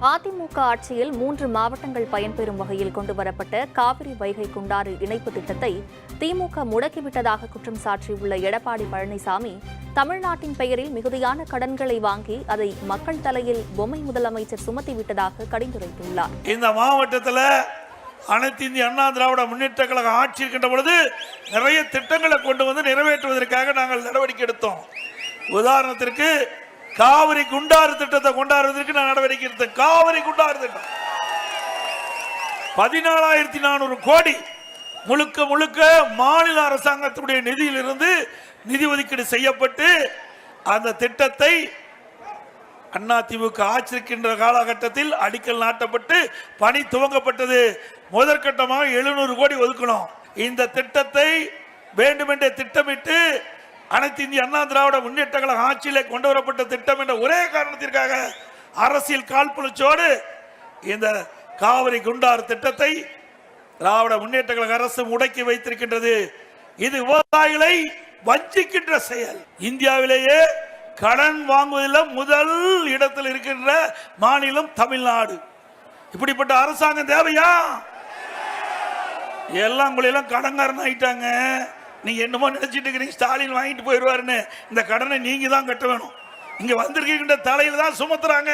அதிமுக ஆட்சியில் 3 மாவட்டங்கள் பயன்பெறும் வகையில் கொண்டுவரப்பட்ட காவிரி வைகை குண்டாறு இணைப்பு திட்டத்தை திமுக முடக்கிவிட்டதாக குற்றம் சாட்டியுள்ள எடப்பாடி பழனிசாமி, தமிழ்நாட்டின் பெயரில் மிகுதியான கடன்களை வாங்கி அதை மக்கள் தலையில் பொம்மை முதலமைச்சர் சுமத்திவிட்டதாக கடிந்துரைத்துள்ளார். இந்த மாவட்டத்தில் அனைத்து இந்திய அண்ணா திராவிட முன்னேற்ற கழக ஆட்சி இருக்கின்ற பொழுது நிறைய திட்டங்களை கொண்டு வந்து நிறைவேற்றுவதற்காக நாங்கள் நடவடிக்கை எடுத்தோம். உதாரணத்திற்கு காவிரி குண்டாறு திட்டத்தை கொண்டாடுவதற்கு நான் நடவடிக்கை எடுத்தேன். காவிரி குண்டாறு திட்டம் 14,400 கோடி முழுக்க முழுக்க மாநில அரசாங்கத்துடைய நிதியிலிருந்து நிதி ஒதுக்கீடு செய்யப்பட்டு அந்த திட்டத்தை அதிமுக ஆட்சி இருக்கின்ற காலகட்டத்தில் அடிக்கல் நாட்டப்பட்டு பணி துவங்கப்பட்டது. முதற்கட்டமாக 700 கோடி ஒதுக்கணும். இந்த திட்டத்தை வேண்டுமென்றே திட்டமிட்டு அனைத்து இந்திய அண்ணா திராவிட முன்னேற்ற கழக ஆட்சியிலே கொண்டு வரப்பட்ட திட்டம் என்ற ஒரே காரணத்திற்காக அரசியல் காழ்ப்புணர்ச்சியோடு இந்த காவிரி குண்டாறு திட்டத்தை திராவிட முன்னேற்ற கழக அரசு முடக்கி வைத்திருக்கின்றது. இது விவசாயிகளை வஞ்சிக்கின்ற செயல். இந்தியாவிலேயே கடன் வாங்குவதில் முதல் இடத்தில் இருக்கின்ற மாநிலம் தமிழ்நாடு. இப்படிப்பட்ட அரசாங்கம் தேவையா? எல்லாம் உங்களெல்லாம் கடன்காரன் ஆயிட்டாங்க. நீங்க என்னமோ நினைச்சிட்டு இருக்கிறீங்க ஸ்டாலின் வாங்கிட்டு போயிடுவாருன்னு. இந்த கடனை நீங்க தான் கட்ட வேணும். இங்க வந்திருக்கின்ற தலையில தான் சுமத்துறாங்க.